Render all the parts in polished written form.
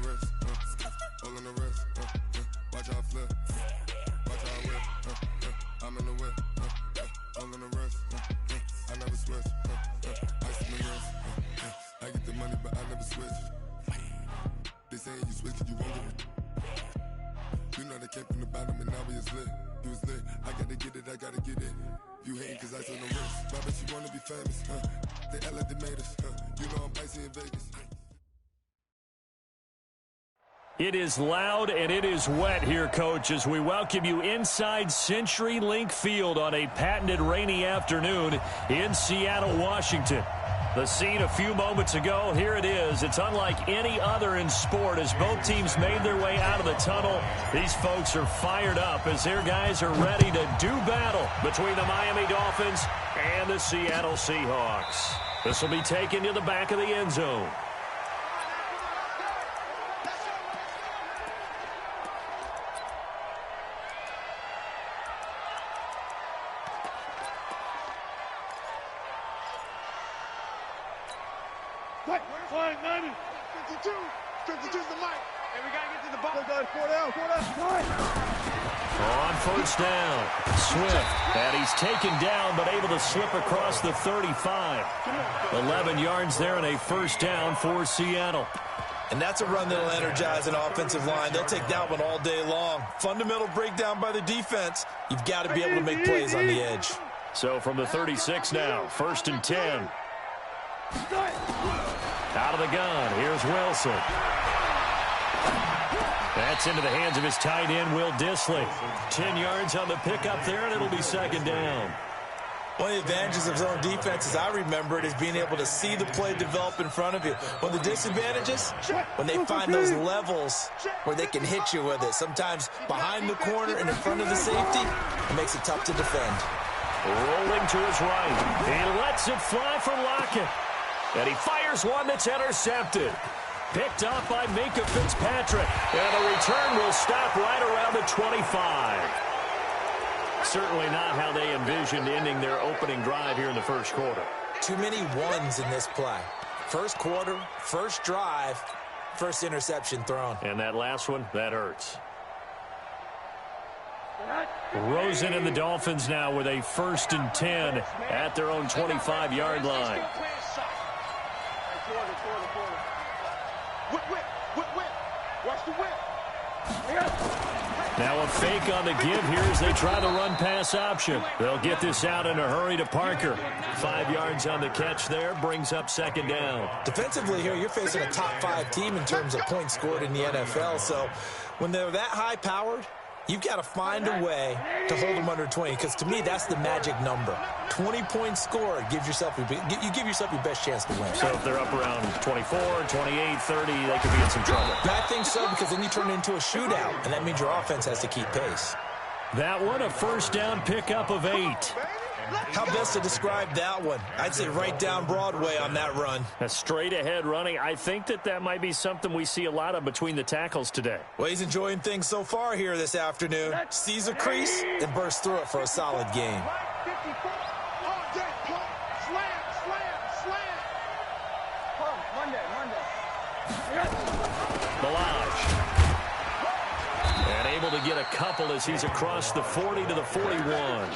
wrist, all on the wrist, watch how I flip, watch how I whip, I'm in the whip, all on the wrist, I never switch, ice in the wrist, I get the money but I never switch. They saying you switch and you won't get it. You know they came from the bottom and now we is lit. You was lit, I gotta get it, I gotta get it. You hating cause ice on the wrist, but I bet you wanna be famous, They act like they made us, you know I'm icy in Vegas. It is loud and it is wet here, Coach, as we welcome you inside CenturyLink Field on a patented rainy afternoon in Seattle, Washington. The scene a few moments ago, here it is. It's unlike any other in sport as both teams made their way out of the tunnel. These folks are fired up as their guys are ready to do battle between the Miami Dolphins and the Seattle Seahawks. This will be taken to the back of the end zone. Flying 90. 52. 52's the mic. And we got to get to the ball. 4 down. On first down, Swift. And he's taken down but able to slip across the 35. 11 yards there and a first down for Seattle. And that's a run that'll energize an offensive line. They'll take that one all day long. Fundamental breakdown by the defense. You've got to be able to make plays on the edge. So from the 36 now, first and 10. Out of the gun, here's Wilson. That's into the hands of his tight end, Will Dissly. 10 yards on the pickup there, and it'll be second down. One of the advantages of zone defense, as I remember it, is being able to see the play develop in front of you. One of the disadvantages, when they find those levels where they can hit you with it. Sometimes behind the corner and in front of the safety, it makes it tough to defend. Rolling to his right. He lets it fly for Lockett. And he fires one that's intercepted. Picked up by Minkah Fitzpatrick. And the return will stop right around the 25. Certainly not how they envisioned ending their opening drive here in the first quarter. Too many ones in this play. First quarter, first drive, first interception thrown. And that last one, that hurts. Rosen and the Dolphins now with a first and 10 at their own 25-yard line. Watch the whip. Now a fake on the give here as they try the run-pass option. They'll get this out in a hurry to Parker. 5 yards on the catch there, brings up second down. Defensively here, you're facing a top-5 team in terms of points scored in the NFL. So when they're that high-powered, you've got to find a way to hold them under 20, because to me, that's the magic number. 20 points scored gives yourself you give yourself your best chance to win. So if they're up around 24, 28, 30, they could be in some trouble. I think so, because then you turn it into a shootout, and that means your offense has to keep pace. That one, a first down pickup of 8. How best to describe that one? I'd say right down Broadway on that run. A straight-ahead running. I think that might be something we see a lot of between the tackles today. Well, he's enjoying things so far here this afternoon. Sees a crease and bursts through it for a solid game. Balaj. And able to get a couple as he's across the 40 to the 41.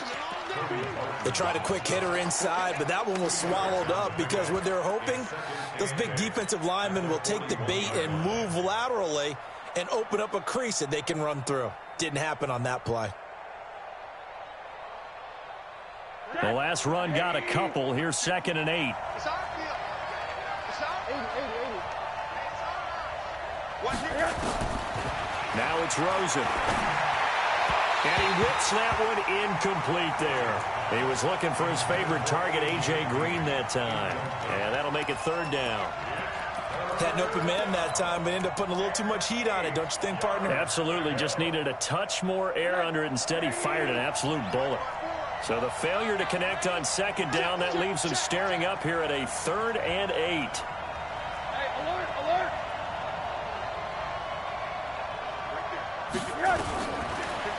They tried a quick hitter inside, but that one was swallowed up because what they're hoping, those big defensive linemen will take the bait and move laterally and open up a crease that they can run through. Didn't happen on that play. The last run got a couple. Here's second and 8. Now it's Rosen. And he whips that one incomplete there. He was looking for his favorite target, A.J. Green, that time. And that'll make it third down. Had an open man that time, but ended up putting a little too much heat on it, don't you think, partner? Absolutely. Just needed a touch more air under it. Instead, he fired an absolute bullet. So the failure to connect on second down, that leaves him staring up here at a 3rd and 8. Hey, alert!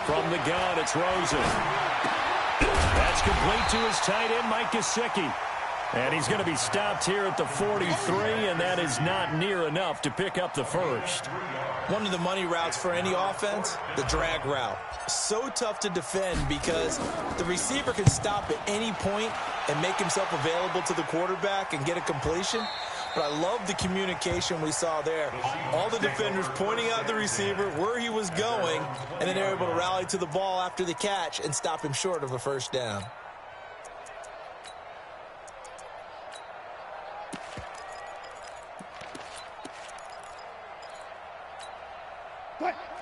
From the gun, it's Rosen. That's complete to his tight end, Mike Gesicki. And he's going to be stopped here at the 43, and that is not near enough to pick up the first. One of the money routes for any offense, the drag route. So tough to defend because the receiver can stop at any point and make himself available to the quarterback and get a completion. But I love the communication we saw there. All the defenders pointing out the receiver, where he was going, and then they're able to rally to the ball after the catch and stop him short of a first down.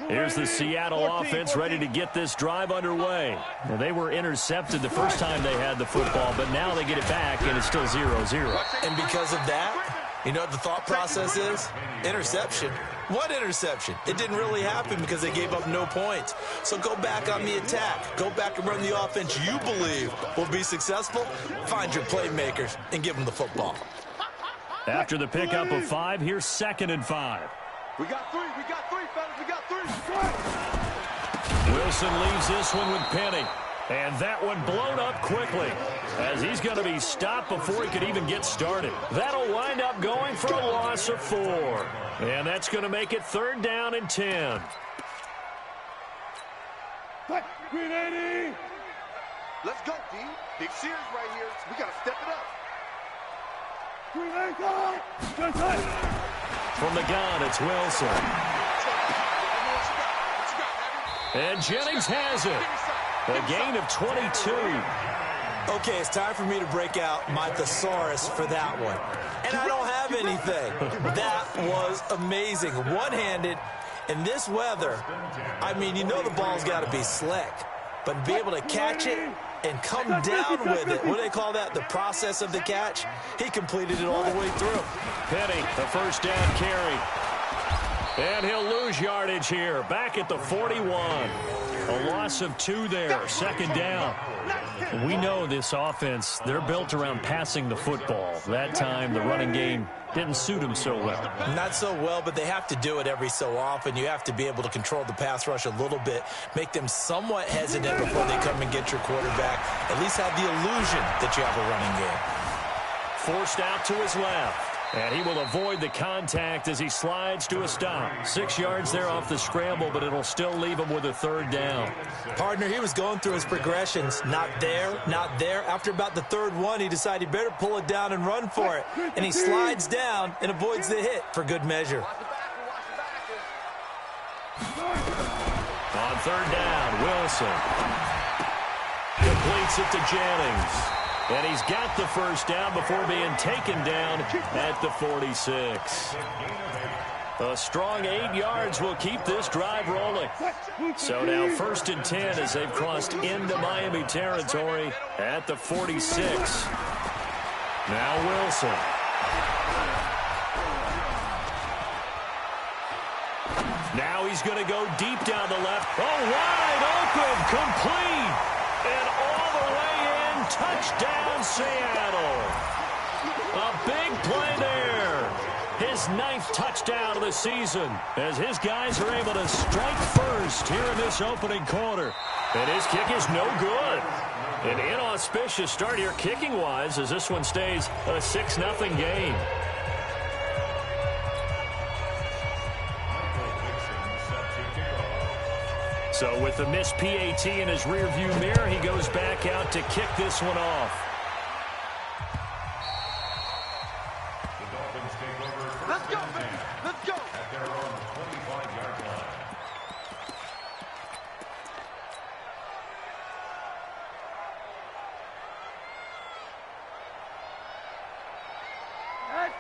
Here's the Seattle offense ready to get this drive underway. Now, they were intercepted the first time they had the football, but now they get it back, and it's still 0-0. And because of that, you know what the thought process is? Interception. What interception? It didn't really happen because they gave up no points. So go back on the attack. Go back and run the offense you believe will be successful. Find your playmakers and give them the football. After the pickup of 5, here's 2nd and 5. We got three, fellas, we got three. Wilson leaves this one with Penny. And that one blown up quickly as he's going to be stopped before he could even get started. That'll wind up going for a loss of 4. And that's going to make it 3rd down and 10. Green 80. Let's go, D. Big series right here. We got to step it up. Green 80, go. From the gun, it's Wilson. And Jennings has it. A gain of 22. Okay, it's time for me to break out my thesaurus for that one. And I don't have anything. That was amazing. One-handed in this weather. I mean, you know the ball's got to be slick. But be able to catch it and come down with it. What do they call that? The process of the catch? He completed it all the way through. Penny, the first down carry. And he'll lose yardage here. Back at the 41. A loss of 2 there. 2nd down. We know this offense, they're built around passing the football. That time, the running game didn't suit them so well. Not so well, but they have to do it every so often. You have to be able to control the pass rush a little bit, make them somewhat hesitant before they come and get your quarterback. At least have the illusion that you have a running game. Forced out to his left. And he will avoid the contact as he slides to a stop. 6 yards there off the scramble, but it'll still leave him with a 3rd down. Partner, he was going through his progressions. Not there, not there. After about the 3rd one, he decided he better pull it down and run for it. And he slides down and avoids the hit for good measure. On 3rd down, Wilson completes it to Jennings. And he's got the first down before being taken down at the 46. A strong 8 yards will keep this drive rolling. So now 1st and 10 as they've crossed into Miami territory at the 46. Now Wilson. Now he's going to go deep down the left. Oh, wide open, complete. And all the way in, touchdown Seattle. A big play there. His 9th touchdown of the season as his guys are able to strike first here in this opening quarter. And his kick is no good. An inauspicious start here kicking-wise as this one stays a 6-0 game. So with the missed PAT in his rearview mirror, he goes back out to kick this one off. The Dolphins take over. Let's go, baby. Let's go. At their own 25-yard line.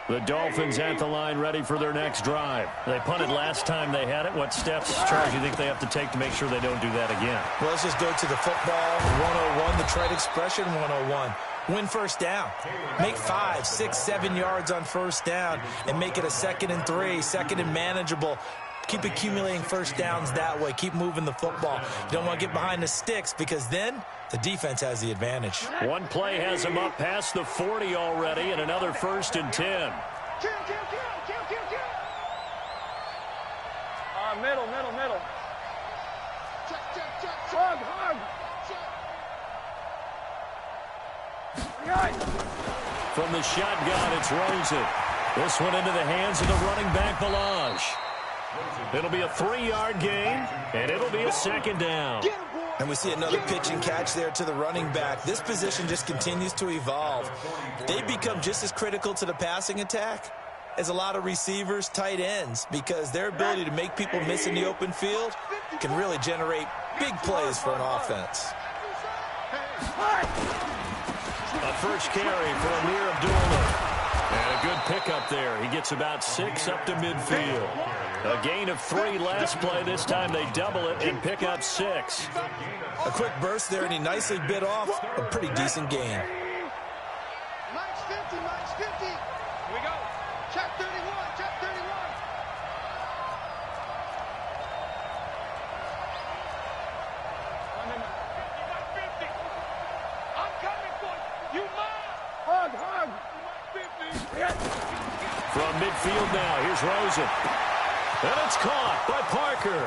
The Dolphins at the line ready for their next drive. They punted last time they had it. What steps, Charles, do you think they have to take to make sure they don't do that again? Well, let's just go to the football 101, the trade expression 101. Win first down. Make 5, 6, 7 yards on first down and make it a 2nd and 3, 2nd and manageable. Keep accumulating first downs that way. Keep moving the football. You don't want to get behind the sticks because then the defense has the advantage. One play has him up past the 40 already and another 1st and 10. Kill. Middle. Hug. From the shotgun, it's Rosen. This one into the hands of the running back, Balaj. It'll be a 3-yard gain, and it'll be a second down. And we see another pitch and catch there to the running back. This position just continues to evolve. They become just as critical to the passing attack as a lot of receivers, tight ends, because their ability to make people miss in the open field can really generate big plays for an offense. A first carry for Amir Abdullah. And a good pickup there. He gets about 6 up to midfield. A gain of 3 last play. This time they double it and pick up 6. A quick burst there, and he nicely bit off a pretty decent gain. Mike's 50, Mike's 50. Here we go. Check 31, check 31. I'm coming for you. You mine. Hug, hug. From midfield now, here's Rosen. And it's caught by Parker.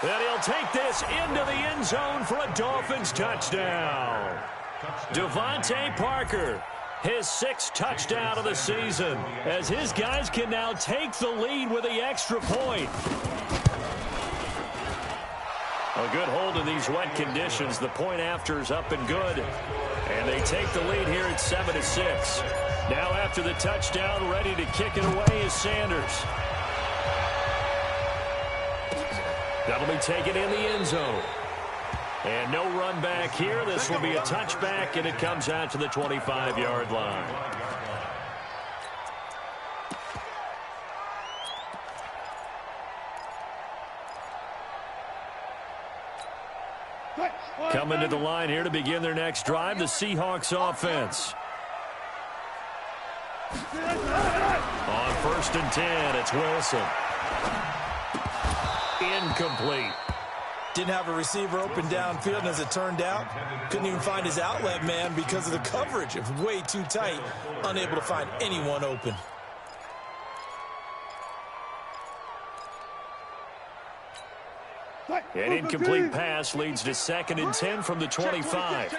And he'll take this into the end zone for a Dolphins touchdown. Devontae Parker, his 6th touchdown of the season, as his guys can now take the lead with the extra point. A good hold in these wet conditions. The point after is up and good. And they take the lead here at 7-6. Now after the touchdown, ready to kick it away is Sanders. That'll be taken in the end zone. And no run back here. This will be a touchback, and it comes out to the 25-yard line. Coming to the line here to begin their next drive, the Seahawks offense. On 1st and 10, it's Wilson. Incomplete. Didn't have a receiver open downfield, and as it turned out, couldn't even find his outlet man because of the coverage. It was way too tight, unable to find anyone open. An incomplete pass leads to 2nd and 10 from the 25.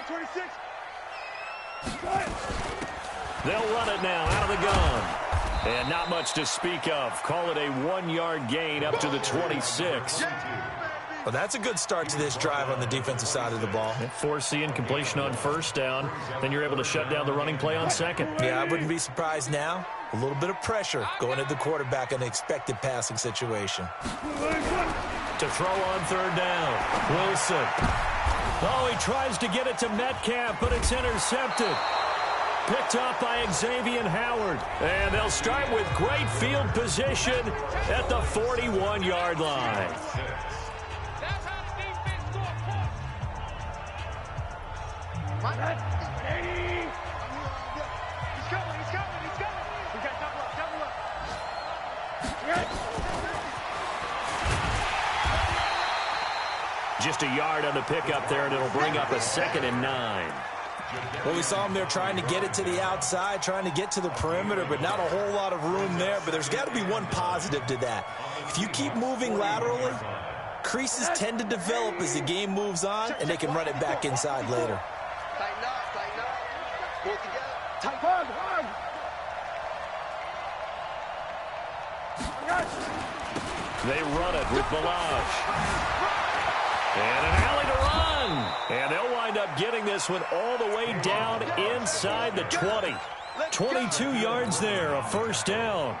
They'll run it now out of the gun. And not much to speak of. Call it a 1-yard gain up to the 26. Well, that's a good start to this drive on the defensive side of the ball. Force the incompletion on 1st down. Then you're able to shut down the running play on 2nd. Yeah, I wouldn't be surprised now. A little bit of pressure going at the quarterback in an expected passing situation. To throw on 3rd down. Wilson. Oh, he tries to get it to Metcalf, but it's intercepted. Picked up by Xavier Howard. And they'll start with great field position at the 41-yard line. He's coming. He's coming. We got double up. Just a yard on the pickup there, and it'll bring up a 2nd and 9. Well, we saw him there trying to get it to the outside, trying to get to the perimeter, but not a whole lot of room there. But there's got to be one positive to that. If you keep moving laterally, creases tend to develop as the game moves on, and they can run it back inside later. Tighten up. Pull together. Tight hug. They run it with Balaj. And an alley to run. And they'll wind up getting this one all the way down inside the 20. 22 yards there, a 1st down.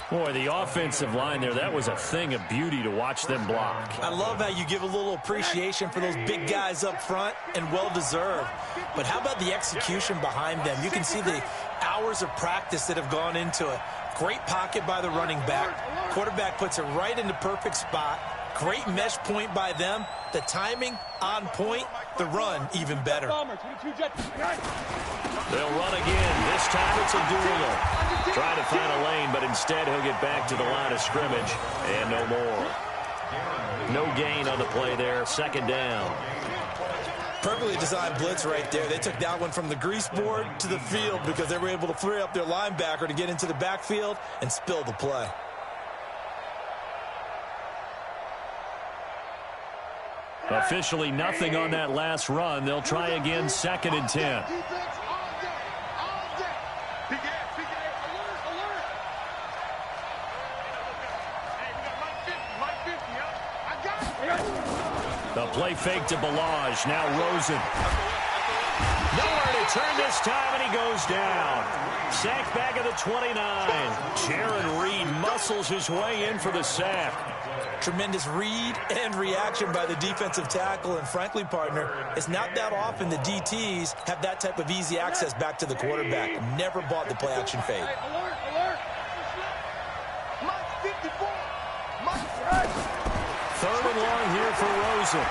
Boy, the offensive line there, that was a thing of beauty to watch them block. I love how you give a little appreciation for those big guys up front, and well-deserved. But how about the execution behind them? You can see the hours of practice that have gone into it. Great pocket by the running back. Quarterback puts it right in the perfect spot. Great mesh point by them. The timing on point. The run even better. They'll run again. This time it's Abdullah. Trying to find a lane, but instead he'll get back to the line of scrimmage. And no more. No gain on the play there. 2nd down. Perfectly designed blitz right there. They took that one from the grease board to the field because they were able to free up their linebacker to get into the backfield and spill the play. Officially nothing on that last run. They'll try again, 2nd and 10. Play fake to Balaj. Now Rosen. Nowhere to turn this time, and he goes down. Sack back at the 29. Jaron Reed muscles his way in for the sack. Tremendous read and reaction by the defensive tackle. And frankly, partner, it's not that often the DTs have that type of easy access back to the quarterback. Never bought the play action fade. Hey, alert, alert. Mike 54. Mike right. 3rd and long here for Rosen.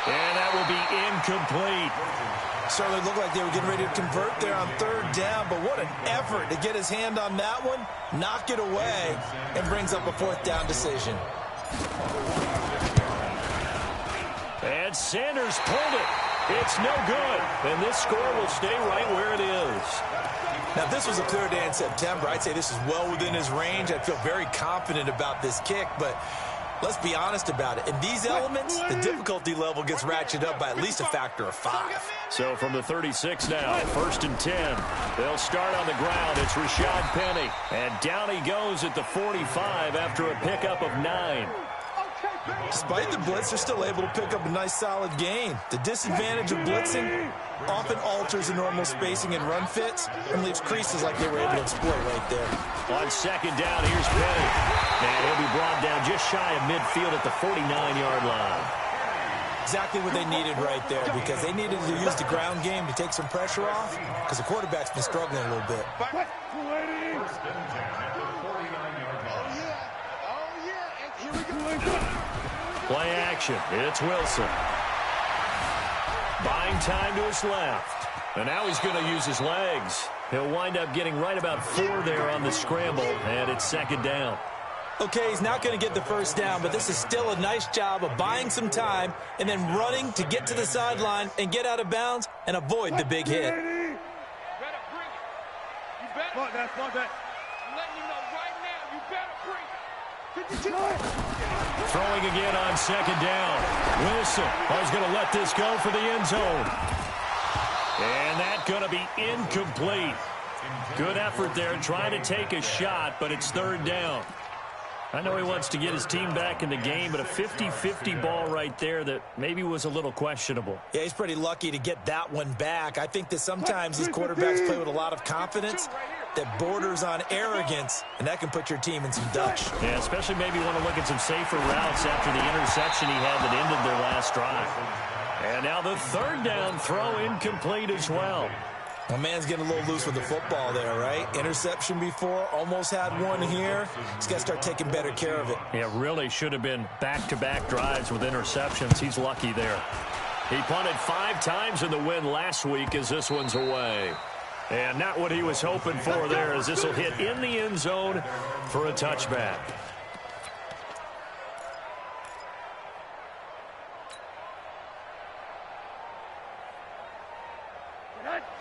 And that will be incomplete. Certainly looked like they were getting ready to convert there on 3rd down, but what an effort to get his hand on that one, knock it away, and brings up a 4th down decision. And Sanders pulled it. It's no good. And this score will stay right where it is. Now, if this was a clear day in September, I'd say this is well within his range. I'd feel very confident about this kick, but let's be honest about it. In these elements, the difficulty level gets ratcheted up by at least a factor of 5. So from the 36 now, 1st and 10. They'll start on the ground. It's Rashad Penny. And down he goes at the 45 after a pickup of 9. Despite the blitz, they're still able to pick up a nice solid gain. The disadvantage of blitzing often alters the normal spacing and run fits and leaves creases like they were able to exploit right there. On 2nd down, here's Penny. And he'll be brought down just shy of midfield at the 49-yard line. Exactly what they needed right there, because they needed to use the ground game to take some pressure off, because the quarterback's been struggling a little bit. Play action. It's Wilson. Buying time to his left. And now he's going to use his legs. He'll wind up getting right about 4 there on the scramble, and it's 2nd down. Okay, he's not going to get the 1st down, but this is still a nice job of buying some time and then running to get to the sideline and get out of bounds and avoid the big hit. Throwing again on 2nd down. Wilson is going to let this go for the end zone. And that's going to be incomplete. Good effort there trying to take a shot, but it's 3rd down. I know he wants to get his team back in the game, but a 50-50 ball right there that maybe was a little questionable. Yeah, he's pretty lucky to get that one back. I think that sometimes these quarterbacks play with a lot of confidence that borders on arrogance, and that can put your team in some Dutch. Yeah, especially maybe want to look at some safer routes after the interception he had that ended their last drive. And now the 3rd down throw incomplete as well. My man's getting a little loose with the football there, right? Interception before, almost had one here. He's got to start taking better care of it. Yeah, really should have been back-to-back drives with interceptions. He's lucky there. He punted 5 times in the win last week as this one's away. And not what he was hoping for there, as this will hit in the end zone for a touchback.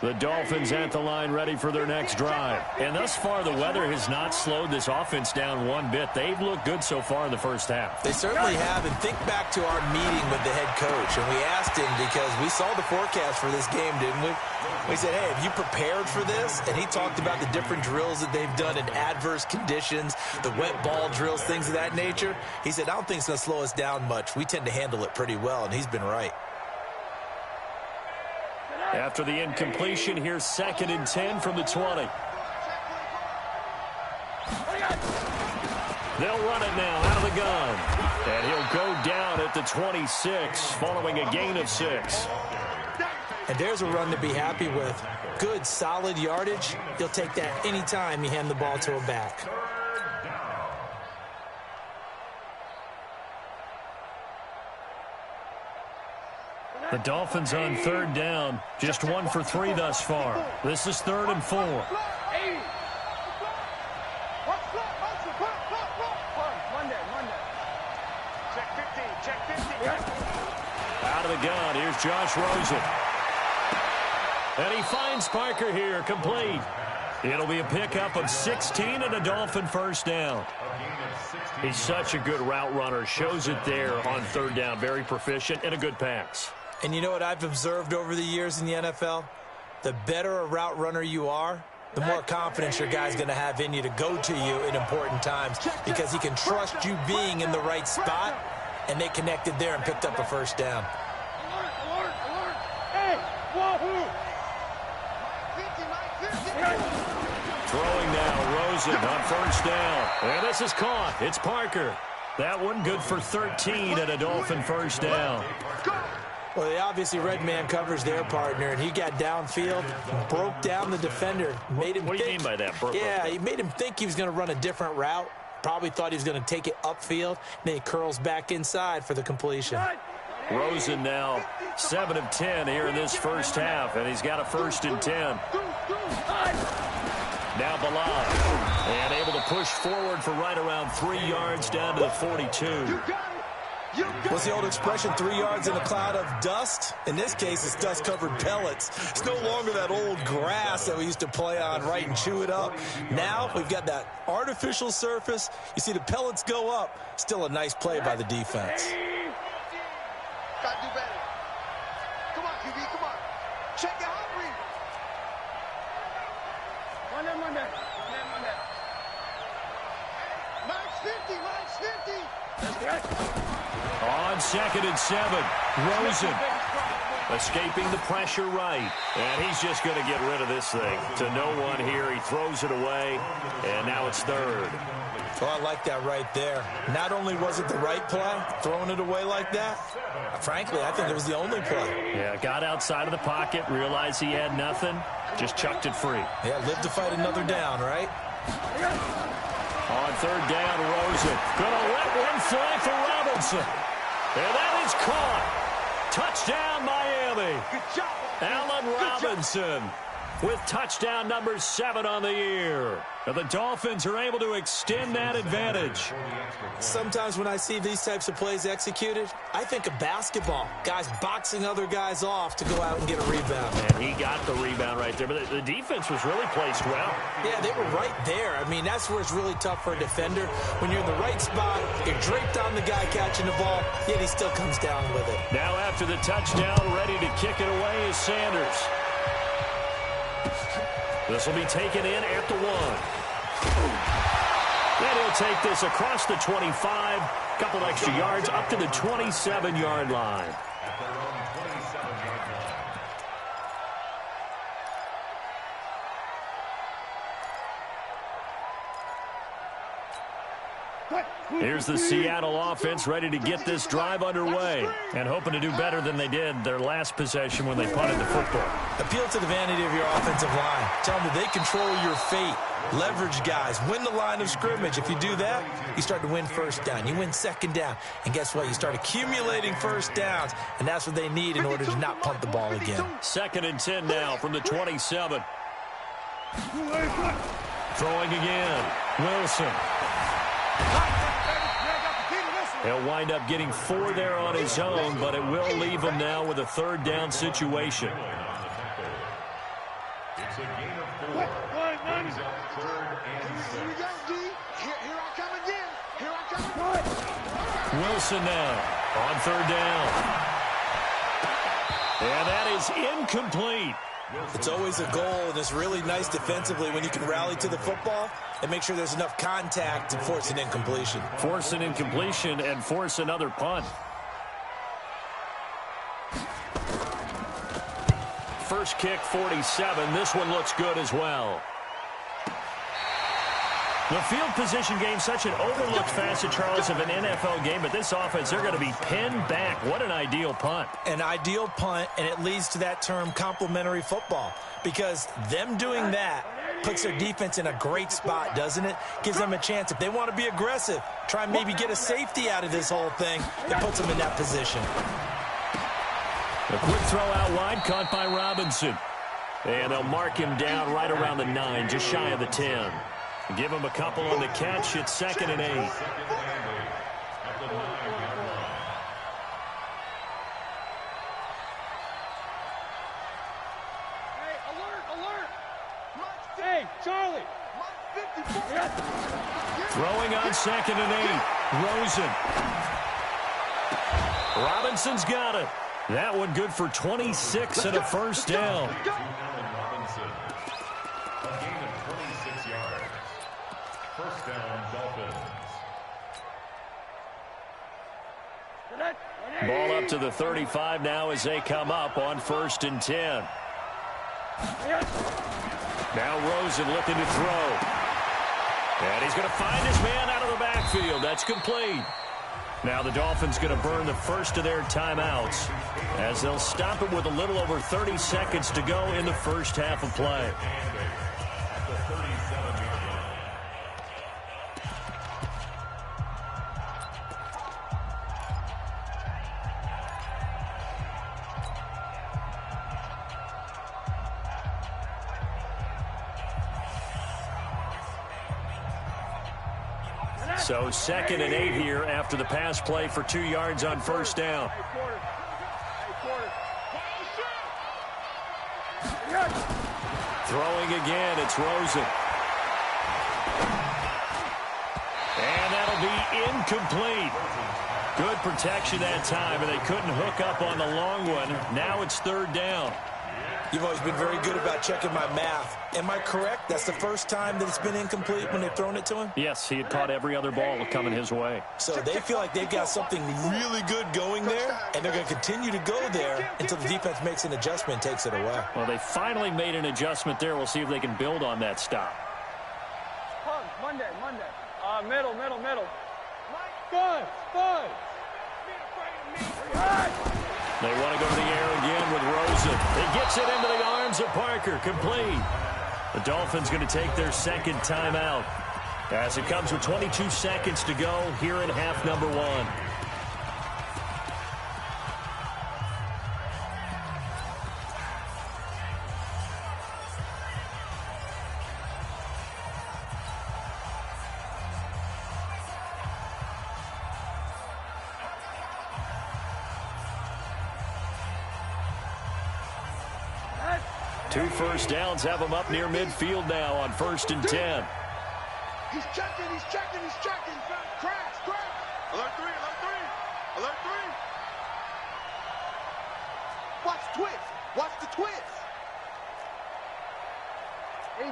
The Dolphins at the line ready for their next drive. And thus far, the weather has not slowed this offense down one bit. They've looked good so far in the first half. They certainly have. And think back to our meeting with the head coach. And we asked him, because we saw the forecast for this game, didn't we? We said, hey, have you prepared for this? And he talked about the different drills that they've done in adverse conditions, the wet ball drills, things of that nature. He said, I don't think it's going to slow us down much. We tend to handle it pretty well, and he's been right. After the incompletion, here's 2nd and 10 from the 20. They'll run it now out of the gun. And he'll go down at the 26 following a gain of 6. And there's a run to be happy with. Good, solid yardage. You'll take that anytime you hand the ball to a back. The Dolphins on 3rd down. Just 1 for 3 thus far. This is 3rd and 4. Out of the gun, here's Josh Rosen. And he finds Parker here, complete. It'll be a pickup of 16 and a Dolphin 1st down. He's such a good route runner. Shows it there on 3rd down. Very proficient and a good pass. And you know what I've observed over the years in the NFL? The better a route runner you are, the more confidence your guy's going to have in you to go to you in important times because he can trust you being in the right spot, and they connected there and picked up a first down. Alert! Hey, wahoo! Throwing now, Rosen on first down. And this is caught. It's Parker. That one good for 13 and a Dolphin first down. Well, they obviously red man covers their partner, and he got downfield, broke down the defender, made him What do you mean by that? He made him think he was going to run a different route. Probably thought he was going to take it upfield. Then he curls back inside for the completion. Rosen now 7 of 10 here in this first half, and he's got a 1st and 10. Now Balad, and able to push forward for right around 3 yards down to the 42. What's the old expression, 3 yards in a cloud of dust? In this case, it's dust-covered pellets. It's no longer that old grass that we used to play on, right, and chew it up. Now we've got that artificial surface. You see the pellets go up. Still a nice play by the defense. Gotta do better. Come on, QB, come on. Check it out, read. One there. Max 50. That's right. On 2nd and 7, Rosen escaping the pressure right. And he's just going to get rid of this thing. To no one here. He throws it away, and now it's 3rd. Oh, I like that right there. Not only was it the right play, throwing it away like that, frankly, I think it was the only play. Yeah, got outside of the pocket, realized he had nothing, just chucked it free. Yeah, live to fight another down, right? On 3rd down, Rosen gonna let one fly for Robinson. And that is caught. Touchdown, Miami. Good job. Allen Robinson with touchdown number 7 on the year. And the Dolphins are able to extend that advantage. Sometimes when I see these types of plays executed, I think of basketball. Guys boxing other guys off to go out and get a rebound. And he got the rebound right there. But the defense was really placed well. Yeah, they were right there. I mean, that's where it's really tough for a defender. When you're in the right spot, you're draped on the guy catching the ball, yet he still comes down with it. Now after the touchdown, ready to kick it away is Sanders. This will be taken in at the 1. And he'll take this across the 25, couple extra yards up to the 27-yard line. Here's the Seattle offense ready to get this drive underway and hoping to do better than they did their last possession when they punted the football. Appeal to the vanity of your offensive line. Tell them that they control your fate. Leverage guys. Win the line of scrimmage. If you do that, you start to win first down. You win second down. And guess what? You start accumulating first downs. And that's what they need in order to not punt the ball again. 2nd and 10 now from the 27. Throwing again. Wilson. He'll wind up getting 4 there on his own, but it will leave him now with a 3rd down situation. It's a gain of 4. He's on 3rd and 6. Here we go, D. Here I come again. Here I come. Wilson now on 3rd down. And that is incomplete. It's always a goal, and it's really nice defensively when you can rally to the football and make sure there's enough contact to force an incompletion. Force an incompletion and force another punt. First kick, 47. This one looks good as well. The field position game, such an overlooked facet, Charles, of an NFL game, but this offense, they're going to be pinned back. What an ideal punt. An ideal punt, and it leads to that term complementary football, because them doing that puts their defense in a great spot, doesn't it? Gives them a chance. If they want to be aggressive, try and maybe get a safety out of this whole thing, it puts them in that position. A quick throw out wide, caught by Robinson. And they'll mark him down right around the 9, just shy of the 10. Give him a couple on the catch. It's 2nd and 8. At the 9-yard line. Hey, alert. Hey, Charlie. Throwing on 2nd and 8. Rosen. Robinson's got it. That one good for 26 and a first down. Allen Robinson. A gain of First down, Dolphins. Ball up to the 35 now as they come up on 1st and 10. Now Rosen looking to throw. And he's going to find his man out of the backfield. That's complete. Now the Dolphins going to burn the first of their timeouts as they'll stop it with a little over 30 seconds to go in the first half of play. At the 37-yard line. So 2nd and 8 here after the pass play for 2 yards on 1st down. Throwing again, it's Rosen. And that'll be incomplete. Good protection that time, and they couldn't hook up on the long one. Now it's 3rd down. You've always been very good about checking my math. Am I correct? That's the first time that it's been incomplete when they've thrown it to him? Yes, he had caught every other ball coming his way. So they feel like they've got something really good going there, and they're going to continue to go there until the defense makes an adjustment and takes it away. Well, they finally made an adjustment there. We'll see if they can build on that stop. Monday. Middle. Good. They want to go to the air again with Rosen. He gets it into the arms of Parker. Complete. The Dolphins going to take their 2nd timeout as it comes with 22 seconds to go here in half number 1. Two first downs have them up near midfield now on 1st and 10. He's checking. Crash. Alert 3. Watch the twist. 80.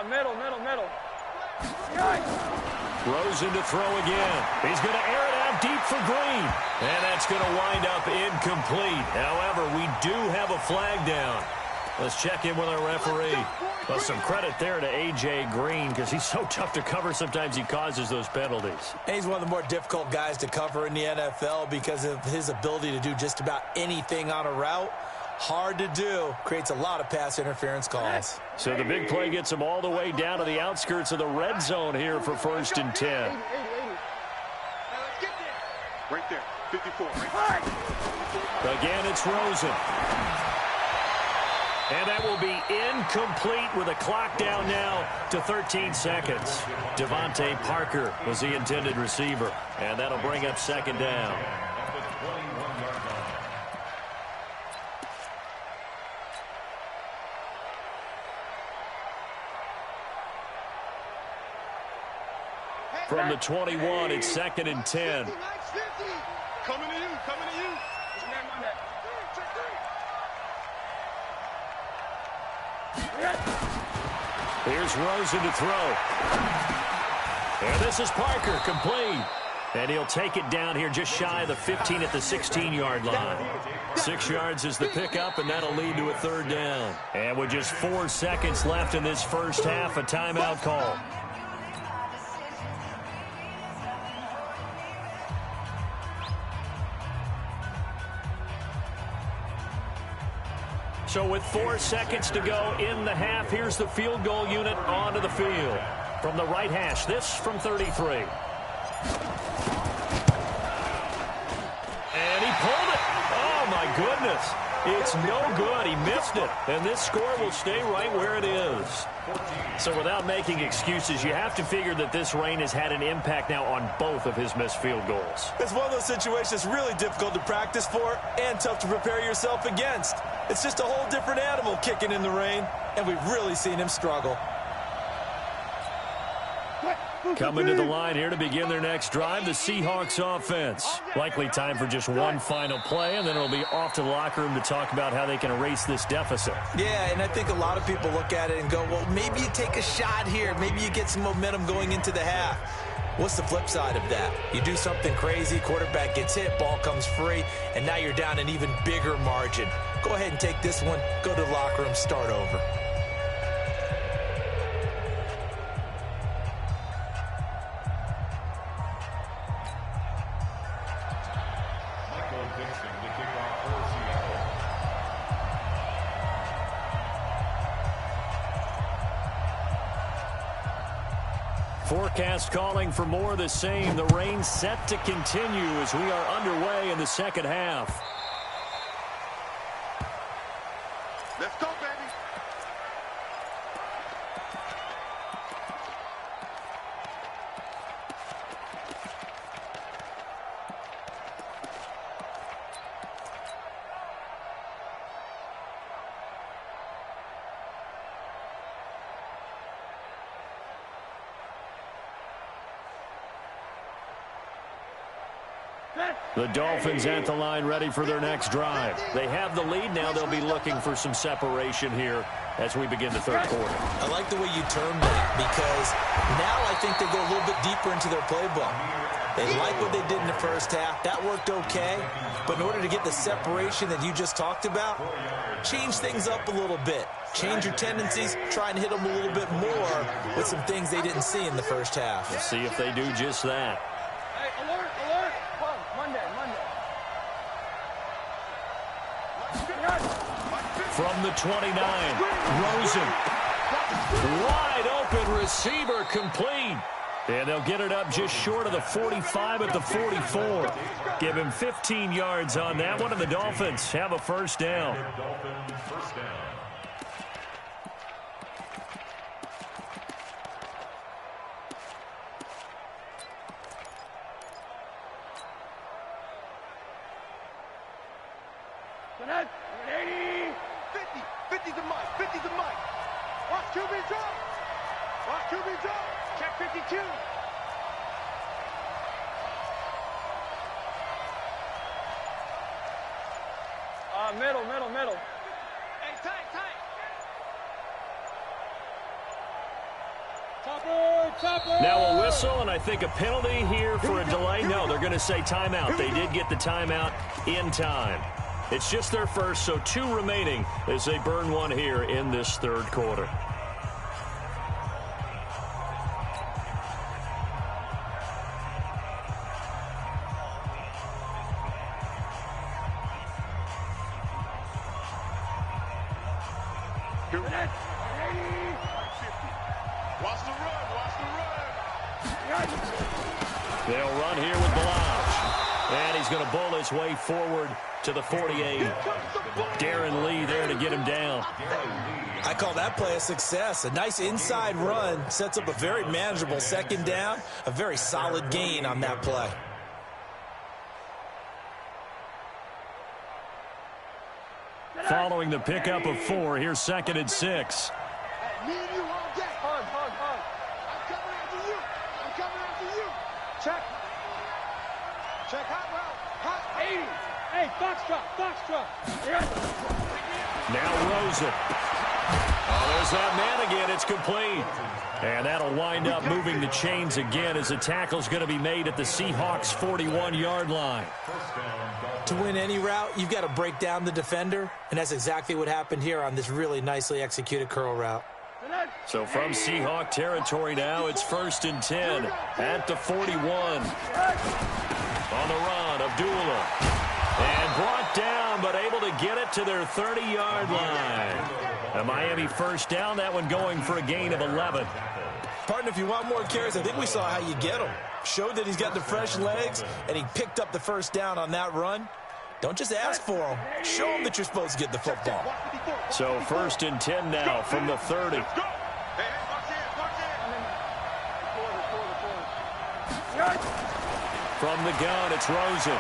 Middle. Rosen to throw again. He's going to air it out deep for Green. And that's going to wind up incomplete. However, we do have a flag down. Let's check in with our referee. Well, some credit there to A.J. Green because he's so tough to cover. Sometimes he causes those penalties. And he's one of the more difficult guys to cover in the NFL because of his ability to do just about anything on a route. Hard to do. Creates a lot of pass interference calls. So the big play gets him all the way down to the outskirts of the red zone here for 1st and 10. Right there. 54. Again, it's Rosen. And that will be incomplete with a clock down now to 13 seconds. Devontae Parker was the intended receiver. And that'll bring up 2nd down. From the 21, it's 2nd and 10. Coming to you. Here's Rosen to throw. And this is Parker, complete. And he'll take it down here just shy of the 15 at the 16-yard line. 6 yards is the pickup, and that'll lead to a 3rd down. And with just 4 seconds left in this first half, a timeout call. So with 4 seconds to go in the half, here's the field goal unit onto the field. From the right hash, this from 33. And he pulled it. Oh, my goodness. It's no good. He missed it. And this score will stay right where it is. So without making excuses, you have to figure that this rain has had an impact now on both of his missed field goals. It's one of those situations really difficult to practice for and tough to prepare yourself against. It's just a whole different animal kicking in the rain, and we've really seen him struggle. Coming to the line here to begin their next drive, the Seahawks offense. Likely time for just one final play, and then it'll be off to the locker room to talk about how they can erase this deficit. Yeah, and I think a lot of people look at it and go, well, maybe you take a shot here. Maybe you get some momentum going into the half. What's the flip side of that? You do something crazy, quarterback gets hit, ball comes free, and now you're down an even bigger margin. Go ahead and take this one, go to the locker room, start over. Forecast calling for more of the same. The rain set to continue as we are underway in the second half. Let's go, baby. The Dolphins at the line ready for their next drive. They have the lead now. They'll be looking for some separation here as we begin the third quarter. I like the way you termed that because now I think they go a little bit deeper into their playbook. They like what they did in the first half. That worked okay. But in order to get the separation that you just talked about, change things up a little bit. Change your tendencies. Try and hit them a little bit more with some things they didn't see in the first half. We'll see if they do just that. Hey, alert, alert. Monday. From the 29, Rosen. Wide open receiver complete. And they'll get it up just short of the 45 at the 44. Give him 15 yards on that one, and the Dolphins have a first down. Connect. 80. 50. 50's the mic. 50's the mic. Watch QB drop. Watch QB drop. Check 52. Middle. Hey, tight. Topper. Now a whistle, and I think a penalty here for a delay. No, they're going to say timeout. They did get the timeout in time. It's just their first, so 2 remaining as they burn one here in this third quarter. Watch the run. They'll run here with Blanche. And he's going to bowl his way forward to the 48. Darren Lee there to get him down. I call that play a success. A nice inside run sets up a very manageable second down. A very solid gain on that play. Following the pickup of 4, here's 2nd and 6. Me and you all day. Hug. I'm coming after you. Check hot route. Hot 80. Hey, box drop. Now Rosen. Oh, there's that man again. It's complete. And that'll wind up moving the chains again as the tackle's going to be made at the Seahawks 41-yard line. To win any route, you've got to break down the defender, and that's exactly what happened here on this really nicely executed curl route. So from Seahawk territory now, it's 1st and 10 at the 41. On the run, Abdullah. And brought down, but able to get it to their 30-yard line. A Miami first down, that one going for a gain of 11. Partner, if you want more carries, I think we saw how you get him. Showed that he's got the fresh legs, and he picked up the first down on that run. Don't just ask for him. Show him that you're supposed to get the football. So 1st and 10 now from the 30. From the gun, it's Rosen.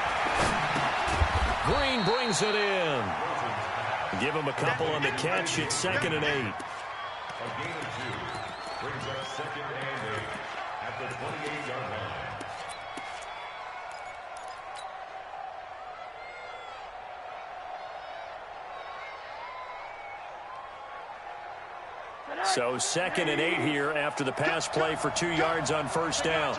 Green brings it in. Give him a couple on the catch. It's 2nd and 8. A gain of 2 brings up 2nd and 8 at at the 28-yard line. So 2nd and 8 here after the pass play for 2 yards on first down.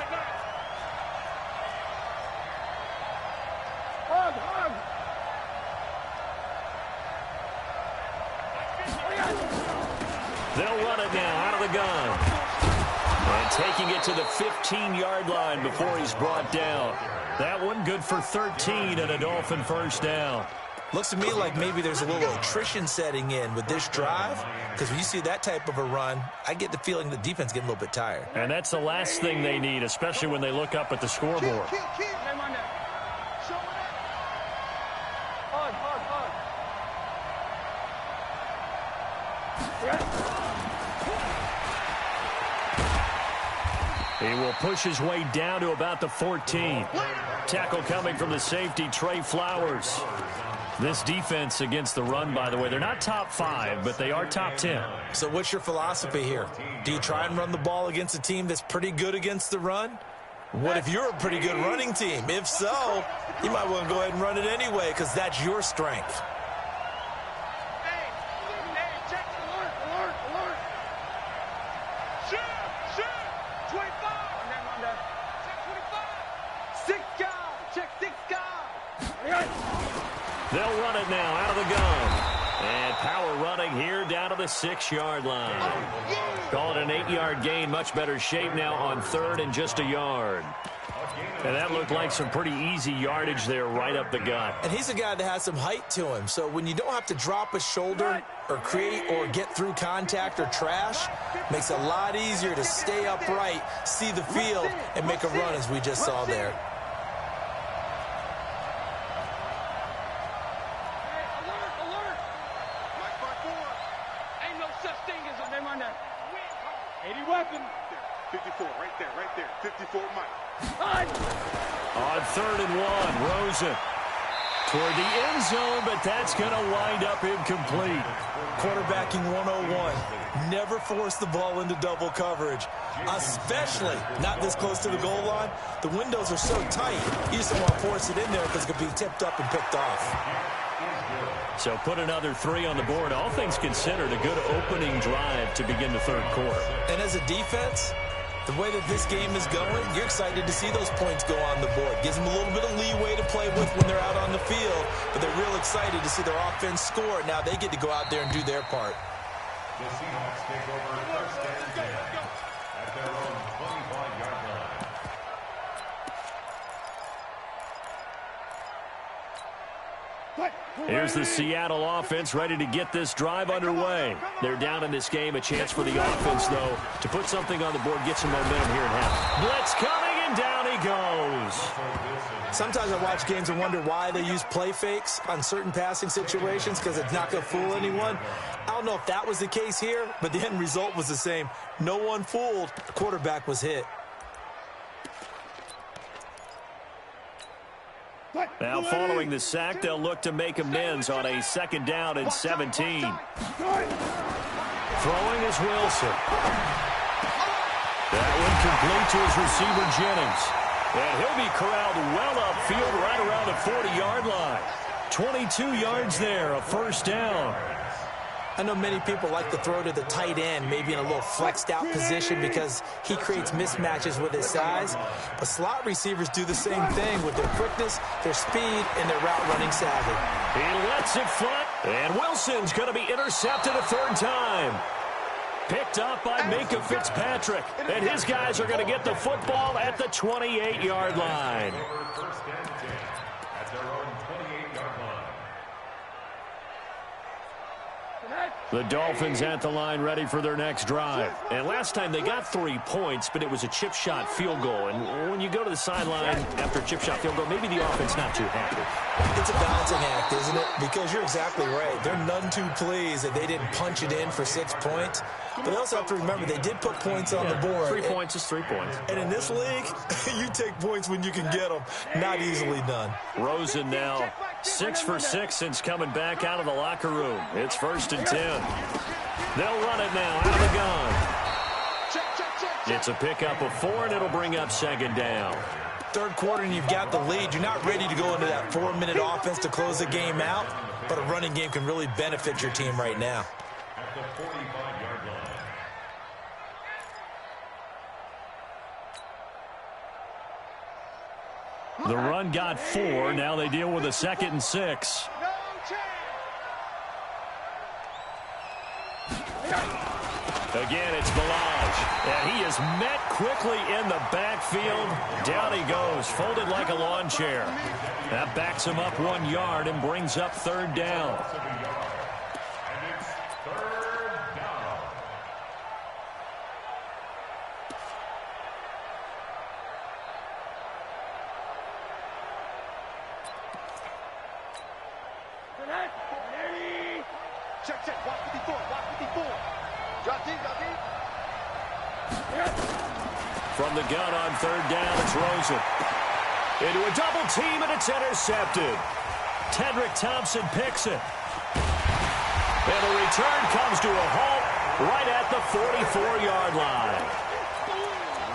They'll run it now out of the gun. And taking it to the 15-yard line before he's brought down. That one good for 13 and a Dolphin first down. Looks to me like maybe there's a little attrition setting in with this drive, because when you see that type of a run, I get the feeling the defense getting a little bit tired. And that's the last thing they need, especially when they look up at the scoreboard. He will push his way down to about the 14. Tackle coming from the safety, Trey Flowers. This defense against the run, by the way, they're not top 5, but they are top 10. So what's your philosophy here? Do you try and run the ball against a team that's pretty good against the run? What if you're a pretty good running team? If so, you might want to go ahead and run it anyway, because that's your strength. They'll run it now out of the gun. And power running here down to the 6-yard line. Call it an 8-yard gain. Much better shape now on 3rd and just a yard. And that looked like some pretty easy yardage there right up the gut. And he's a guy that has some height to him. So when you don't have to drop a shoulder or create or get through contact or trash, makes it a lot easier to stay upright, see the field, and make a run as we just saw there. Weapon. 54, right there. 54, Mike. On 3rd and 1, Rosen toward the end zone, but that's going to wind up incomplete. Quarterbacking 101. Never force the ball into double coverage, especially not this close to the goal line. The windows are so tight, you just don't want to force it in there because it could be tipped up and picked off. So put another 3 on the board. All things considered, a good opening drive to begin the 3rd quarter. And as a defense, the way that this game is going, you're excited to see those points go on the board. Gives them a little bit of leeway to play with when they're out on the field, but they're real excited to see their offense score. Now they get to go out there and do their part. The Seahawks take over 1st and 10 at their own 25-yard line. Here's the Seattle offense ready to get this drive underway. They're down in this game. A chance for the offense, though, to put something on the board, get some momentum here at half. Blitz coming, and down he goes. Sometimes I watch games and wonder why they use play fakes on certain passing situations, because it's not going to fool anyone. I don't know if that was the case here, but the end result was the same. No one fooled. The quarterback was hit. Now following the sack, they'll look to make amends on a 2nd down and 17. Throwing is Wilson. That one complete to his receiver, Jennings. And he'll be corralled well upfield right around the 40-yard line. 22 yards there, a 1st down. I know many people like to throw to the tight end, maybe in a little flexed out position because he creates mismatches with his size. But slot receivers do the same thing with their quickness, their speed, and their route running savvy. He lets it fly, and Wilson's going to be intercepted a 3rd time. Picked up by Minka Fitzpatrick, and his guys are going to get the football at the 28-yard line. 1st and 10 at their own 28-yard line. The Dolphins at the line ready for their next drive. And last time they got 3 points, but it was a chip shot field goal. And when you go to the sideline after a chip shot field goal, maybe the offense not too happy. It's a balancing act, isn't it? Because you're exactly right. They're none too pleased that they didn't punch it in for 6 points. But they also have to remember they did put points on the board. 3 points is 3 points. And in this league, you take points when you can get them. Not easily done. Rosen now 6 for 6 since coming back out of the locker room. It's 1st and 10. They'll run it now out of the gun. It's a pickup of 4, and it'll bring up second down. Third quarter, and you've got the lead. You're not ready to go into that 4-minute offense to close the game out, but a running game can really benefit your team right now. At the 45-yard line. The run got 4. Now they deal with a 2nd and 6. Again, it's Balaj, and he is met quickly in the backfield. Down he goes, folded like a lawn chair. That backs him up 1 yard and brings up 3rd down. And it's 3rd down. Check, check. Watch 54. Watch 54. Drop deep, drop deep. From the gun on 3rd down, it's Rosen. Into a double team, and it's intercepted. Tedrick Thompson picks it. And the return comes to a halt right at the 44-yard line.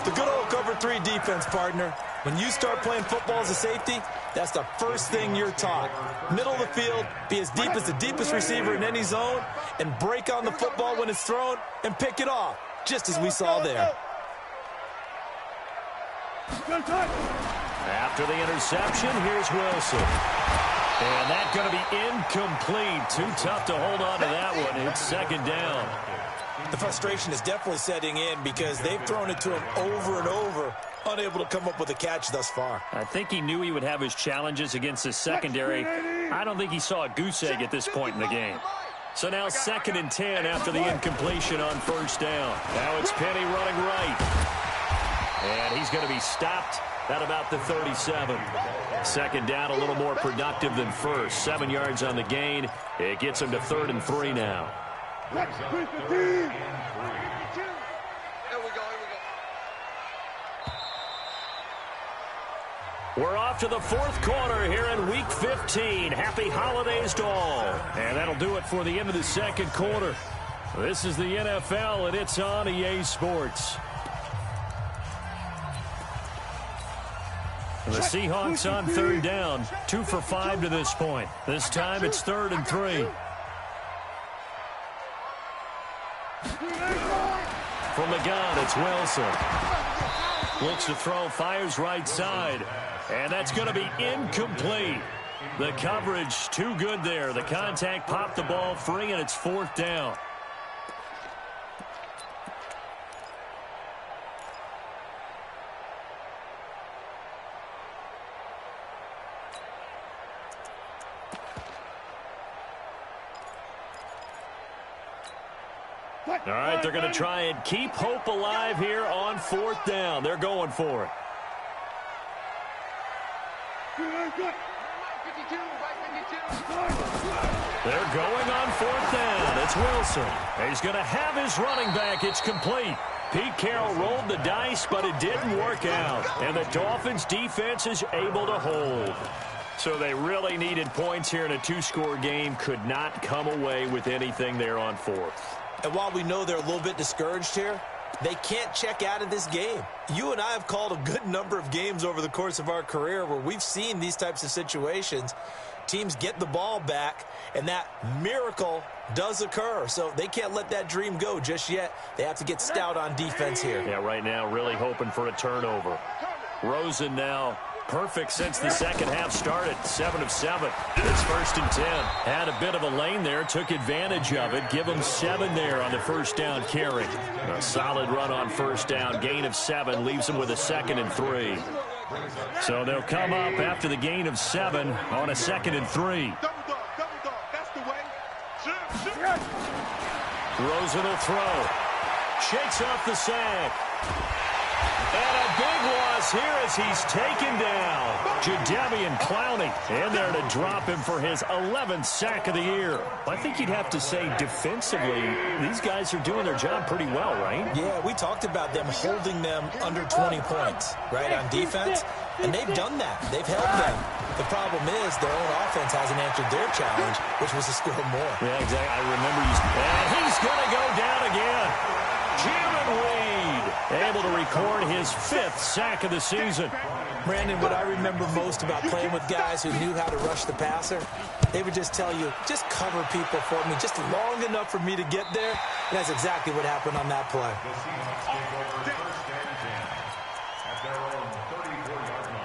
The good old cover 3 defense, partner. When you start playing football as a safety, that's the first thing you're taught. Middle of the field, be as deep as the deepest receiver in any zone, and break on the football when it's thrown and pick it off, just as we saw there. After the interception, here's Wilson. And that's going to be incomplete. Too tough to hold on to that one. It's 2nd down. The frustration is definitely setting in because they've thrown it to him over and over, unable to come up with a catch thus far. I think he knew he would have his challenges against his secondary. I don't think he saw a goose egg at this point in the game. So now 2nd and 10 after the incompletion on 1st down. Now it's Penny running right. And he's going to be stopped at about the 37. 2nd down, a little more productive than first. 7 yards on the gain. It gets him to 3rd and 3 now. Here we go, here we go. We're off to the 4th quarter here in Week 15. Happy holidays to all. And that'll do it for the end of the 2nd quarter. This is the NFL, and it's on EA Sports. The Seahawks on 3rd down. 2 for 5 to this point. This time it's 3rd and 3. From the gun, it's Wilson. Looks to throw, fires right side. And that's going to be incomplete. The coverage too good there. The contact popped the ball free, and it's 4th down. All right, they're going to try and keep hope alive here on 4th down. They're going for it. They're going on 4th down. It's Wilson. He's going to have his running back. It's complete. Pete Carroll rolled the dice, but it didn't work out. And the Dolphins' defense is able to hold. So they really needed points here in a 2-score game. Could not come away with anything there on 4th. And while we know they're a little bit discouraged here, they can't check out of this game. You and I have called a good number of games over the course of our career where we've seen these types of situations. Teams get the ball back, and that miracle does occur. So they can't let that dream go just yet. They have to get stout on defense here. Yeah, right now really hoping for a turnover. Rosen now perfect since the 2nd half started. 7 of 7. It's 1st and 10. Had a bit of a lane there. Took advantage of it. Give them 7 there on the 1st down carry. A solid run on 1st down. Gain of 7. Leaves them with a 2nd and 3. So they'll come up after the gain of 7 on a 2nd and 3. Double dog, that's the way. Rosen will throw. Shakes off the sack. And a big loss here as he's taken down. Jadeveon Clowney in there to drop him for his 11th sack of the year. I think you'd have to say defensively, these guys are doing their job pretty well, right? Yeah, we talked about them holding them under 20 points, right, on defense. And they've done that. They've held them. The problem is their own offense hasn't answered their challenge, which was to score more. Yeah, exactly. I remember you. And he's going to go down again. Jalen Reed. able to record his 5th sack of the season. Brandon, what I remember most about playing with guys who knew how to rush the passer, they would just tell you, just cover people for me, just long enough for me to get there. And that's exactly what happened on that play. The Seahawks take over first and 10 at their own 34-yard line.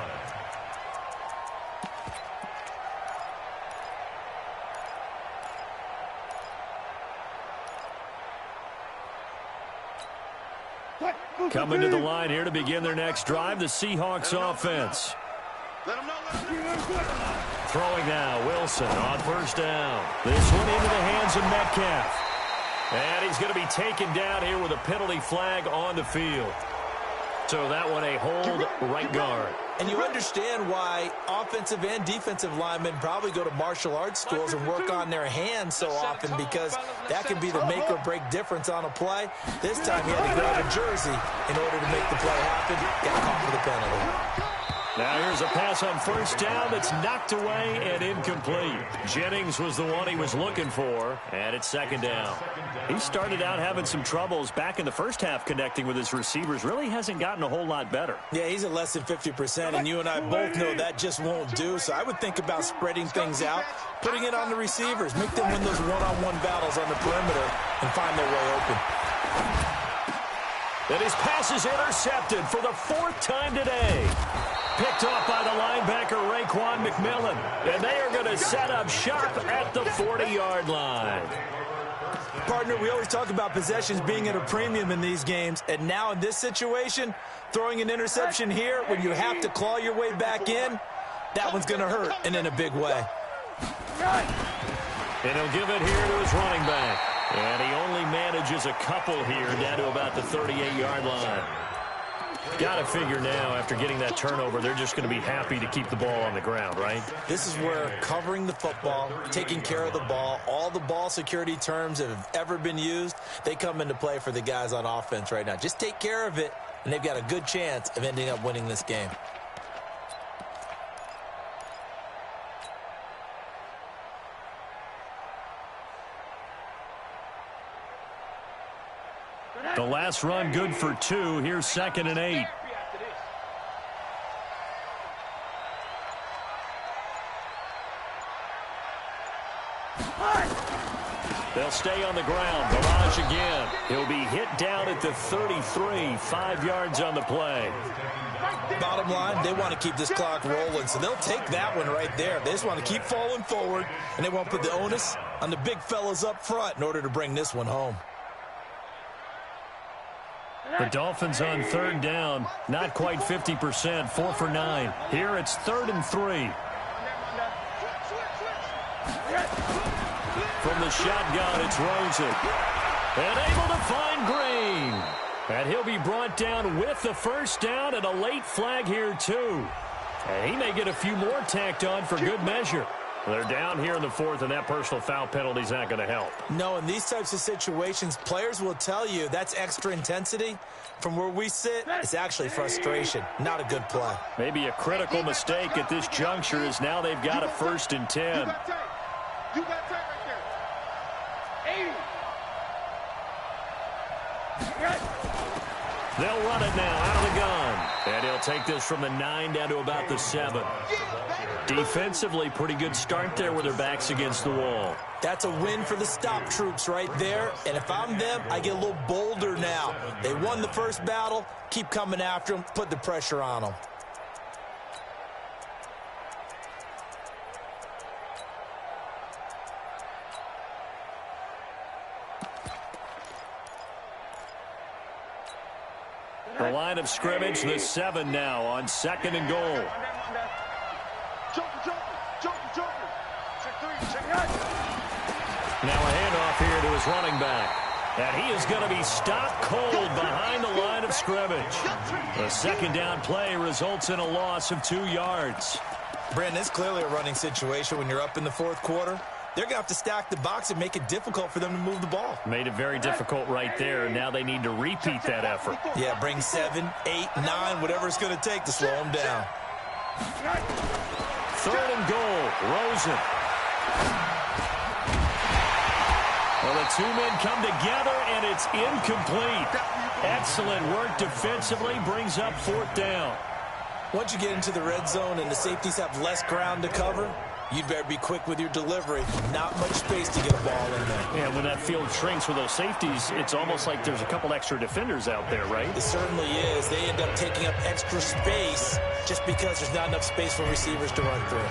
Coming to the line here to begin their next drive, the Seahawks offense. Throwing now, Wilson on first down. This one into the hands of Metcalf. And he's going to be taken down here with a penalty flag on the field. So that one a hold right guard. And you understand why offensive and defensive linemen probably go to martial arts schools and work on their hands so often, because that can be the make or break difference on a play. This time he had to grab a jersey in order to make the play happen. Got caught for the penalty. Now here's a pass on first down that's knocked away and incomplete. Jennings was the one he was looking for, and it's second down. He started out having some troubles back in the first half connecting with his receivers. Really hasn't gotten a whole lot better. Yeah, he's at less than 50%, and you and I both know that just won't do. So I would think about spreading things out, putting it on the receivers, make them win those one-on-one battles on the perimeter, and find their way open. And his pass is intercepted for the 4th time today. Picked off by the linebacker, Raekwon McMillan. And they are going to set up shop at the 40-yard line. Partner, we always talk about possessions being at a premium in these games. And now in this situation, throwing an interception here when you have to claw your way back in, that one's going to hurt, and in a big way. And he'll give it here to his running back. And he only manages a couple here down to about the 38-yard line. Got to figure now, after getting that turnover, they're just going to be happy to keep the ball on the ground, right? This is where covering the football, taking care of the ball, all the ball security terms that have ever been used, they come into play for the guys on offense right now. Just take care of it, and they've got a good chance of ending up winning this game. The last run good for 2. Here's 2nd and 8. They'll stay on the ground. Barrage again. He'll be hit down at the 33. 5 yards on the play. Bottom line, they want to keep this clock rolling, so they'll take that one right there. They just want to keep falling forward, and they won't put the onus on the big fellas up front in order to bring this one home. The Dolphins on 3rd down, not quite 50%, 4 for 9. Here it's 3rd and 3. From the shotgun, it's Rosen. And able to find Green. And he'll be brought down with the first down and a late flag here too. And he may get a few more tacked on for good measure. They're down here in the 4th, and that personal foul penalty is not going to help. No, in these types of situations, players will tell you that's extra intensity. From where we sit, it's actually frustration. Not a good play. Maybe a critical mistake at this juncture is now they've got a 1st and 10. You got tape right there. 80. They'll run it now out of the gun. And he'll take this from the 9 down to about the 7. Defensively, pretty good start there with their backs against the wall. That's a win for the stop troops right there. And if I'm them, I get a little bolder now. They won the first battle. Keep coming after them. Put the pressure on them. The line of scrimmage, the 7 now on 2nd and goal. Now a handoff here to his running back. And he is going to be stopped cold behind the line of scrimmage. The 2nd down play results in a loss of 2 yards. Brandon, it's clearly a running situation when you're up in the 4th quarter. They're going to have to stack the box and make it difficult for them to move the ball. Made it very difficult right there. Now they need to repeat that effort. Yeah, bring 7, 8, 9, whatever it's going to take to slow them down. 3rd and goal, Rosen. Well, the two men come together, and it's incomplete. Excellent work defensively, brings up 4th down. Once you get into the red zone and the safeties have less ground to cover, you'd better be quick with your delivery. Not much space to get a ball in there. Yeah, when that field shrinks with those safeties, it's almost like there's a couple extra defenders out there, right? It certainly is. They end up taking up extra space just because there's not enough space for receivers to run through.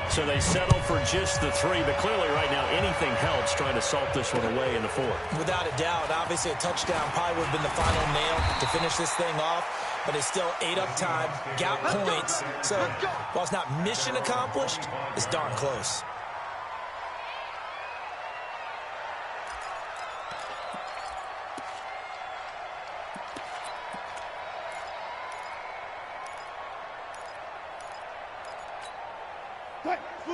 So they settle for just the 3, but clearly right now anything helps trying to salt this one away in the 4th. Without a doubt, obviously a touchdown probably would have been the final nail to finish this thing off, but it's still 8 up time, got points. So while it's not mission accomplished, it's darn close.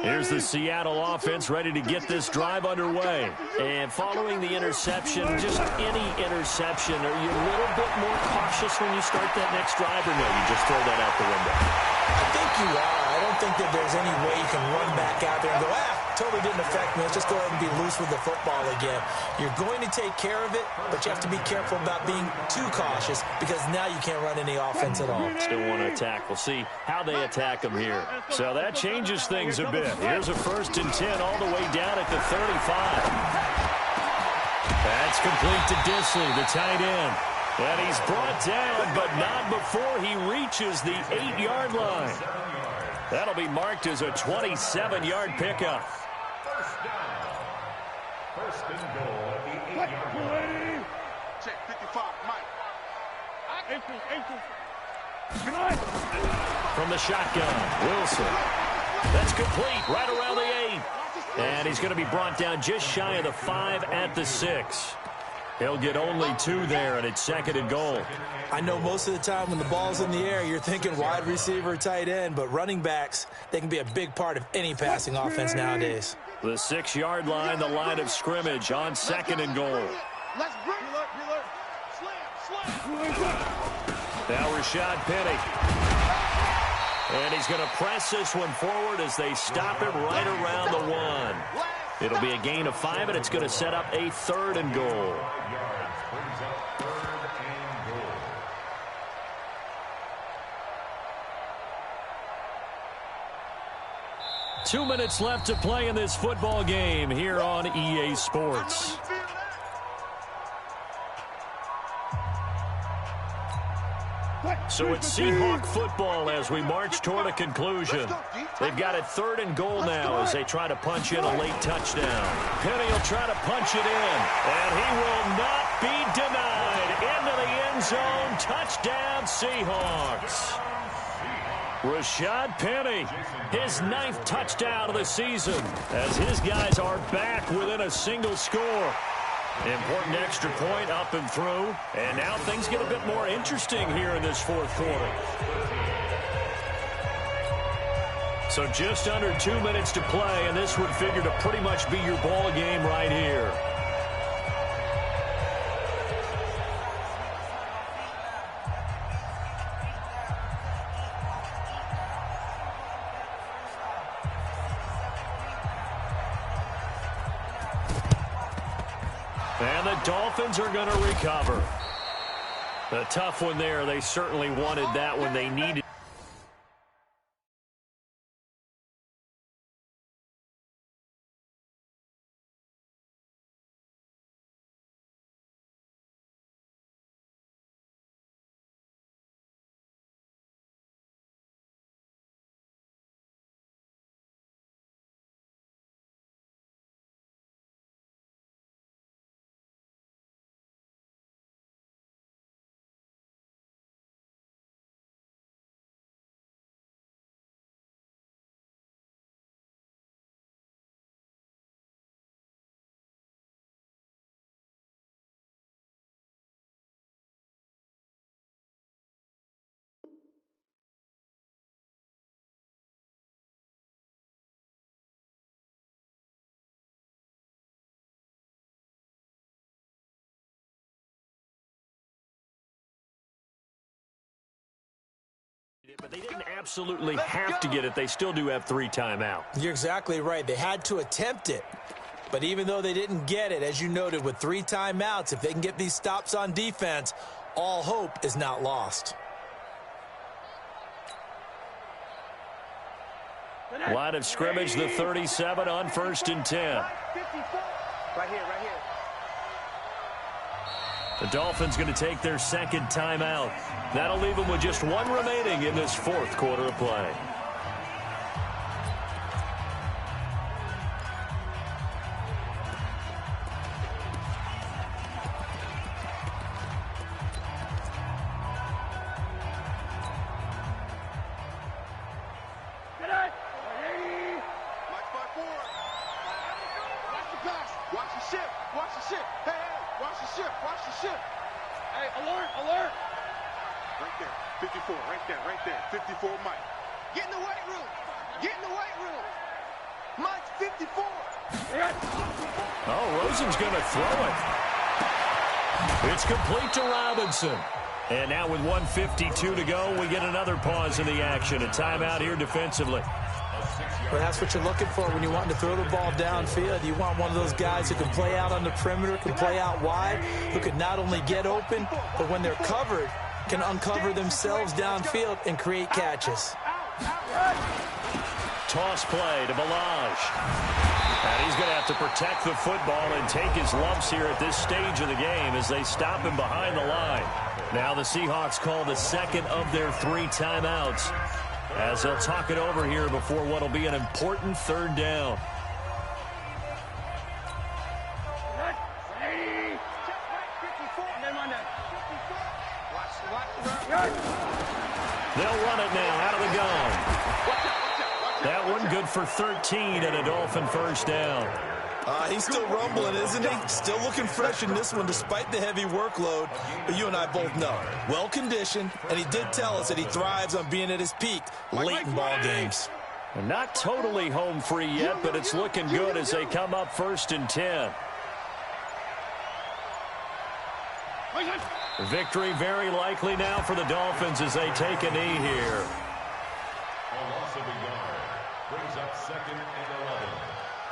Here's the Seattle offense ready to get this drive underway. And following the interception, just any interception, are you a little bit more cautious when you start that next drive, or no, you just throw that out the window? I think you are. I don't think that there's any way you can run back out there and go, totally didn't affect me. Let's just go ahead and be loose with the football again. You're going to take care of it, but you have to be careful about being too cautious because now you can't run any offense at all. Still want to attack. We'll see how they attack them here. So that changes things a bit. Here's a 1st and 10 all the way down at the 35. That's complete to Disley, the tight end. And he's brought down, but not before he reaches the 8-yard line. That'll be marked as a 27-yard pickup. First down. 1st and goal at the 8-yard line. Check 55, Mike. From the shotgun, Wilson. That's complete right around the 8. And he's going to be brought down just shy of the 5 at the 6. He'll get only 2 there, and it's 2nd and goal. I know most of the time when the ball's in the air, you're thinking wide receiver, tight end, but running backs, they can be a big part of any passing offense nowadays. The 6-yard line, the line of scrimmage on 2nd and goal. Let's bring it. Slam. Now Rashad Penny. And he's going to press this one forward as they stop it right around the 1. It'll be a gain of 5, and it's going to set up a 3rd and goal. 2 minutes left to play in this football game here on EA Sports. So it's Seahawk football as we march toward a conclusion. They've got it 3rd and goal now as they try to punch in a late touchdown. Penny will try to punch it in, and he will not be denied. Into the end zone, touchdown Seahawks. Rashad Penny, his 9th touchdown of the season, as his guys are back within a single score. Important extra point up and through, and now things get a bit more interesting here in this 4th quarter. So just under 2 minutes to play, and this would figure to pretty much be your ball game right here. And the Dolphins are going to recover. A tough one there. They certainly wanted that when they needed. But they didn't absolutely have to get it. They still do have 3 timeouts. You're exactly right. They had to attempt it. But even though they didn't get it, as you noted, with 3 timeouts, if they can get these stops on defense, all hope is not lost. Line of scrimmage, the 37 on 1st and 10. Right here, right here. The Dolphins going to take their second timeout. That'll leave them with just 1 remaining in this 4th quarter of play. It's complete to Robinson. And now with 1:52 to go, we get another pause in the action. A timeout here defensively. Well, that's what you're looking for when you want to throw the ball downfield. You want one of those guys who can play out on the perimeter, can play out wide, who can not only get open, but when they're covered, can uncover themselves downfield and create catches. Toss play to Balaj. And he's going to have to protect the football and take his lumps here at this stage of the game as they stop him behind the line. Now the Seahawks call the second of their 3 timeouts as they'll talk it over here before what will be an important 3rd down. They'll run it now out of the gun. That one good for 13 and a Dolphin 1st down. He's still rumbling, isn't he? Still looking fresh in this one despite the heavy workload. But you and I both know, well-conditioned, and he did tell us that he thrives on being at his peak late in ball games. And not totally home free yet, but it's looking good as they come up 1st and 10. Victory very likely now for the Dolphins as they take a knee here. Brings up 2nd and 11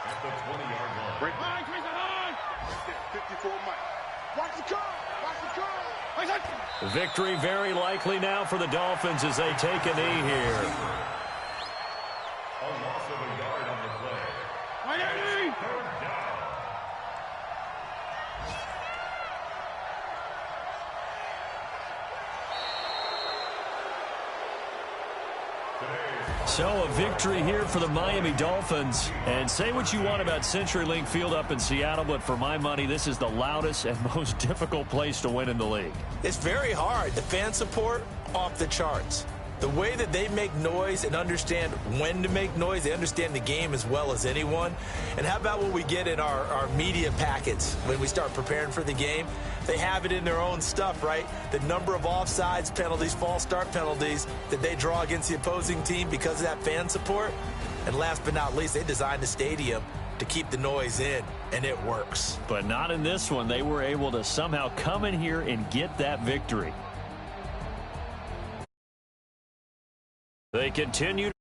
at the 20-yard line. Break line, 54 Mike. Watch the curl. Watch the curl. Victory very likely now for the Dolphins as they take a knee here. A loss of a yard on the play. 3rd down. So a victory here for the Miami Dolphins. And say what you want about CenturyLink Field up in Seattle, but for my money, this is the loudest and most difficult place to win in the league. It's very hard. The fan support, off the charts. The way that they make noise and understand when to make noise, they understand the game as well as anyone. And how about what we get in our media packets when we start preparing for the game? They have it in their own stuff, right? The number of offsides penalties, false start penalties that they draw against the opposing team because of that fan support. And last but not least, they designed the stadium to keep the noise in, and it works. But not in this one. They were able to somehow come in here and get that victory. They continue